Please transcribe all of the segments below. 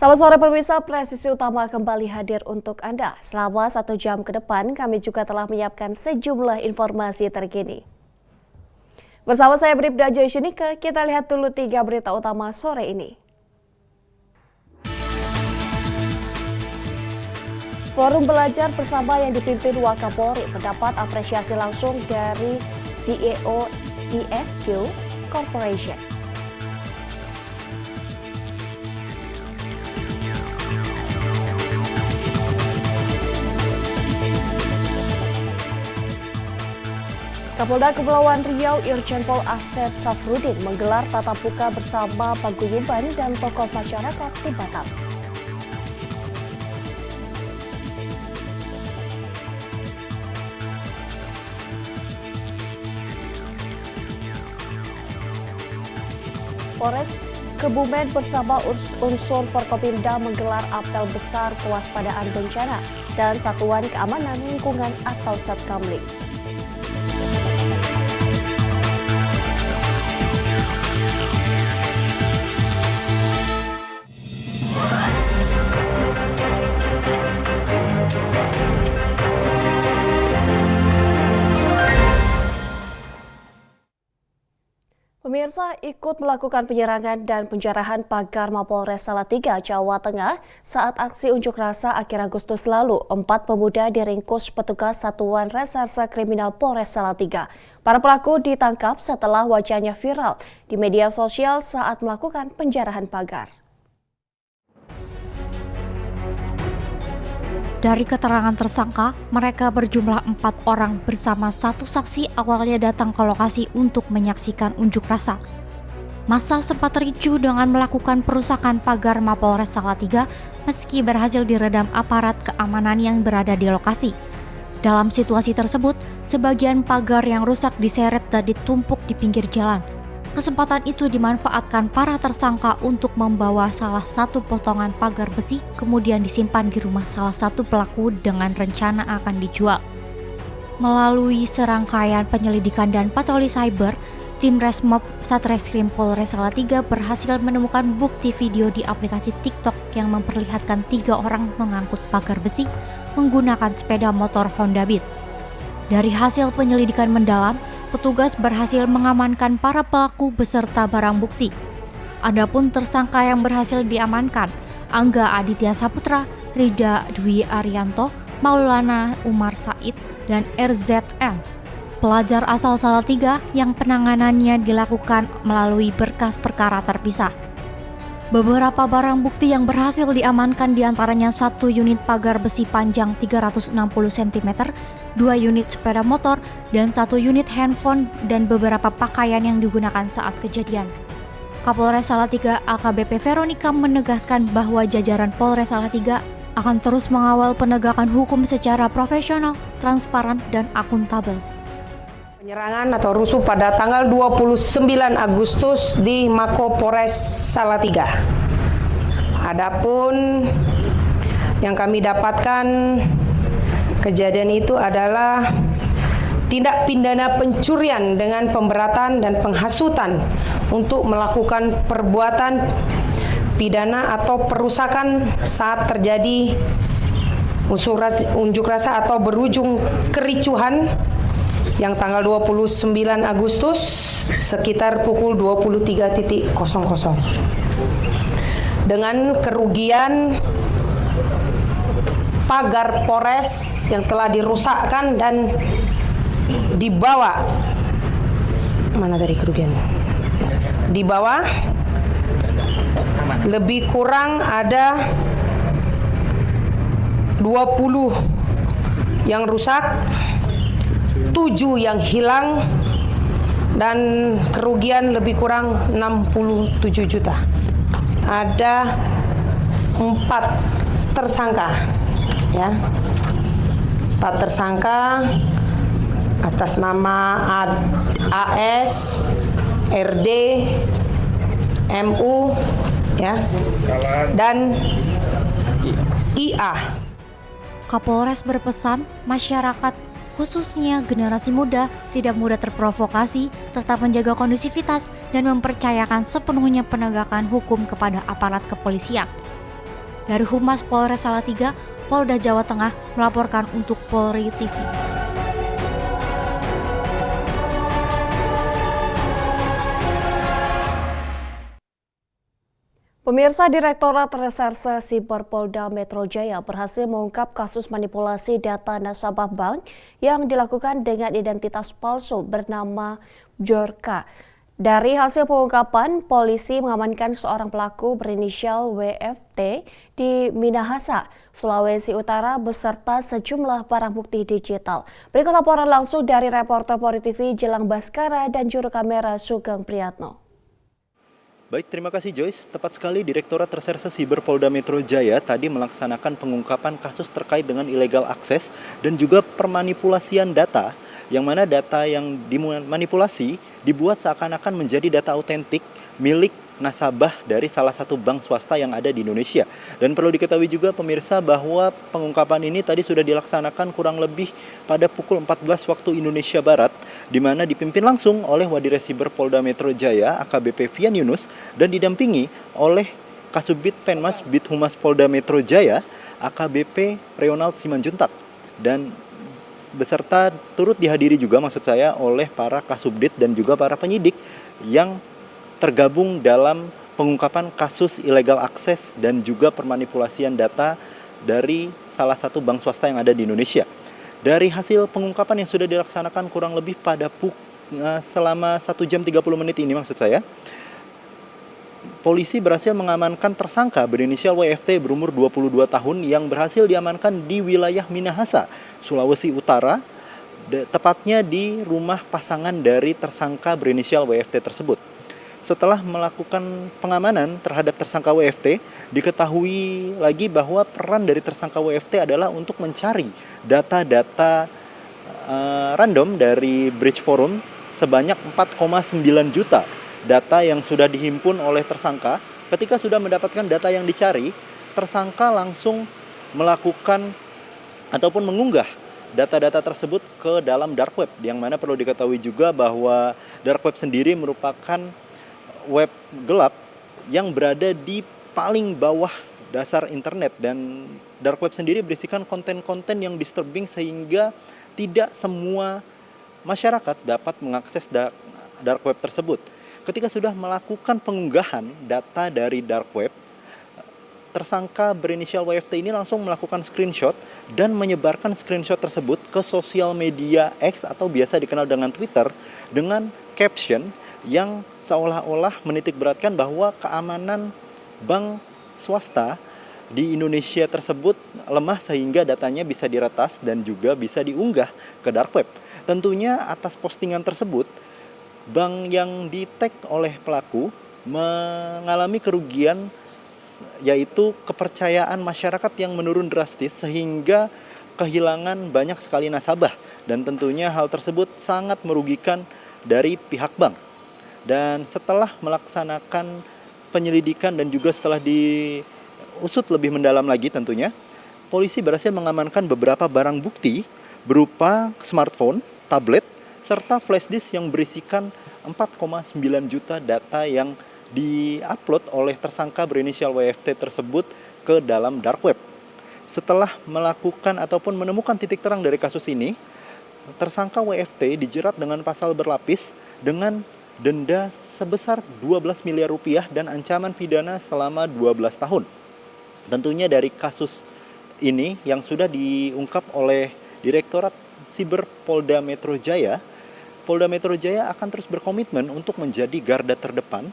Selamat sore pemirsa, Presisi Utama kembali hadir untuk Anda. Selama 1 jam ke depan, kami juga telah menyiapkan sejumlah informasi terkini. Bersama saya Bribda Joyshunika, kita lihat dulu 3 berita utama sore ini. Forum belajar bersama yang dipimpin Wakapolri mendapat apresiasi langsung dari CEO EFQ Corporation. Kapolda Kepulauan Riau Irjen Pol Asep Safrudin menggelar tatap muka bersama paguyuban dan tokoh masyarakat di Batam. Polres Kebumen bersama unsur Forkopimda menggelar apel besar kewaspadaan bencana dan Satuan Keamanan Lingkungan atau Satkamling. Pemirsa ikut melakukan penyerangan dan penjarahan pagar Mapolres Salatiga, Jawa Tengah saat aksi unjuk rasa akhir Agustus lalu. 4 pemuda diringkus petugas Satuan Reserse Kriminal Polres Salatiga. Para pelaku ditangkap setelah wajahnya viral di media sosial saat melakukan penjarahan pagar. Dari keterangan tersangka, mereka berjumlah 4 orang bersama satu saksi awalnya datang ke lokasi untuk menyaksikan unjuk rasa. Massa sempat ricuh dengan melakukan perusakan pagar Mapolres Salatiga meski berhasil diredam aparat keamanan yang berada di lokasi. Dalam situasi tersebut, sebagian pagar yang rusak diseret dan ditumpuk di pinggir jalan. Kesempatan itu dimanfaatkan para tersangka untuk membawa salah satu potongan pagar besi kemudian disimpan di rumah salah satu pelaku dengan rencana akan dijual. Melalui serangkaian penyelidikan dan patroli cyber, tim Resmob Satreskrim Polres Salatiga berhasil menemukan bukti video di aplikasi TikTok yang memperlihatkan 3 orang mengangkut pagar besi menggunakan sepeda motor Honda Beat. Dari hasil penyelidikan mendalam, petugas berhasil mengamankan para pelaku beserta barang bukti. Adapun tersangka yang berhasil diamankan, Angga Aditya Saputra, Rida Dwi Arianto, Maulana Umar Said, dan RZN. Pelajar asal Salatiga yang penanganannya dilakukan melalui berkas perkara terpisah. Beberapa barang bukti yang berhasil diamankan diantaranya 1 unit pagar besi panjang 360 cm, 2 unit sepeda motor, dan 1 unit handphone dan beberapa pakaian yang digunakan saat kejadian. Kapolres Salatiga AKBP Veronica menegaskan bahwa jajaran Polres Salatiga akan terus mengawal penegakan hukum secara profesional, transparan, dan akuntabel. Penyerangan atau rusuh pada tanggal 29 Agustus di Mako Polres Salatiga. Adapun yang kami dapatkan kejadian itu adalah tindak pidana pencurian dengan pemberatan dan penghasutan untuk melakukan perbuatan pidana atau perusakan saat terjadi unjuk rasa atau berujung kericuhan yang tanggal 29 Agustus sekitar pukul 23.00 dengan kerugian pagar Polres yang telah dirusakkan dan dibawa lebih kurang ada 20 yang rusak, 7 yang hilang, dan kerugian lebih kurang 67 juta. Ada 4 tersangka, ya, 4 tersangka atas nama AS, RD, MU, ya, dan IA. Kapolres berpesan masyarakat khususnya generasi muda tidak mudah terprovokasi, tetap menjaga kondusivitas dan mempercayakan sepenuhnya penegakan hukum kepada aparat kepolisian. Dari Humas Polres Salatiga, Polda Jawa Tengah melaporkan untuk Polri TV. Pemirsa, Direktorat Reserse Siber Polda Metro Jaya berhasil mengungkap kasus manipulasi data nasabah bank yang dilakukan dengan identitas palsu bernama Bjorka. Dari hasil pengungkapan, polisi mengamankan seorang pelaku berinisial WFT di Minahasa, Sulawesi Utara beserta sejumlah barang bukti digital. Berikut laporan langsung dari reporter Polri TV Jelang Baskara dan juru kamera Sugeng Priyatno. Baik, terima kasih Joyce. Tepat sekali, Direktorat Reserse Siber Polda Metro Jaya tadi melaksanakan pengungkapan kasus terkait dengan illegal access dan juga permanipulasian data, yang mana data yang dimanipulasi dibuat seakan-akan menjadi data autentik milik nasabah dari salah satu bank swasta yang ada di Indonesia. Dan perlu diketahui juga pemirsa bahwa pengungkapan ini tadi sudah dilaksanakan kurang lebih pada pukul 14 waktu Indonesia Barat, di mana dipimpin langsung oleh Wadires Siber Polda Metro Jaya AKBP Vian Yunus dan didampingi oleh Kasubdit Penmas Bithumas Polda Metro Jaya AKBP Reonald Simanjuntak, dan beserta turut dihadiri juga maksud saya oleh para kasubdit dan juga para penyidik yang tergabung dalam pengungkapan kasus illegal access dan juga permanipulasian data dari salah satu bank swasta yang ada di Indonesia. Dari hasil pengungkapan yang sudah dilaksanakan kurang lebih pada selama 1 jam 30 menit ini maksud saya, polisi berhasil mengamankan tersangka berinisial WFT berumur 22 tahun yang berhasil diamankan di wilayah Minahasa, Sulawesi Utara, tepatnya di rumah pasangan dari tersangka berinisial WFT tersebut. Setelah melakukan pengamanan terhadap tersangka WFT, diketahui lagi bahwa peran dari tersangka WFT adalah untuk mencari data-data random dari Bridge Forum sebanyak 4,9 juta data yang sudah dihimpun oleh tersangka. Ketika sudah mendapatkan data yang dicari, tersangka langsung melakukan ataupun mengunggah data-data tersebut ke dalam dark web, yang mana perlu diketahui juga bahwa dark web sendiri merupakan web gelap yang berada di paling bawah dasar internet, dan dark web sendiri berisikan konten-konten yang disturbing sehingga tidak semua masyarakat dapat mengakses dark web tersebut. Ketika sudah melakukan pengunggahan data dari dark web, tersangka berinisial WFT ini langsung melakukan screenshot dan menyebarkan screenshot tersebut ke sosial media X atau biasa dikenal dengan Twitter dengan caption yang seolah-olah menitikberatkan bahwa keamanan bank swasta di Indonesia tersebut lemah sehingga datanya bisa diretas dan juga bisa diunggah ke dark web. Tentunya atas postingan tersebut, bank yang di-tag oleh pelaku mengalami kerugian, yaitu kepercayaan masyarakat yang menurun drastis sehingga kehilangan banyak sekali nasabah, dan tentunya hal tersebut sangat merugikan dari pihak bank. Dan setelah melaksanakan penyelidikan dan juga setelah diusut lebih mendalam lagi tentunya, polisi berhasil mengamankan beberapa barang bukti berupa smartphone, tablet, serta flash disk yang berisikan 4,9 juta data yang di-upload oleh tersangka berinisial WFT tersebut ke dalam dark web. Setelah melakukan ataupun menemukan titik terang dari kasus ini, tersangka WFT dijerat dengan pasal berlapis dengan denda sebesar 12 miliar rupiah dan ancaman pidana selama 12 tahun. Tentunya dari kasus ini yang sudah diungkap oleh Direktorat Siber Polda Metro Jaya, Polda Metro Jaya akan terus berkomitmen untuk menjadi garda terdepan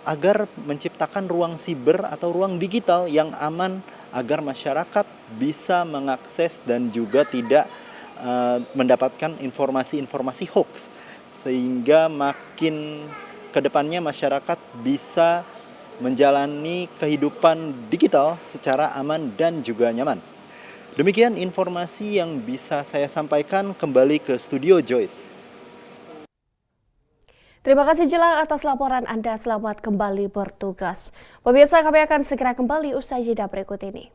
agar menciptakan ruang siber atau ruang digital yang aman agar masyarakat bisa mengakses dan juga tidak mendapatkan informasi-informasi hoax, sehingga makin ke depannya masyarakat bisa menjalani kehidupan digital secara aman dan juga nyaman. Demikian informasi yang bisa saya sampaikan. Kembali ke studio Joyce. Terima kasih Jelang atas laporan Anda. Selamat kembali bertugas. Pemirsa, kami akan segera kembali usai jeda berikut ini.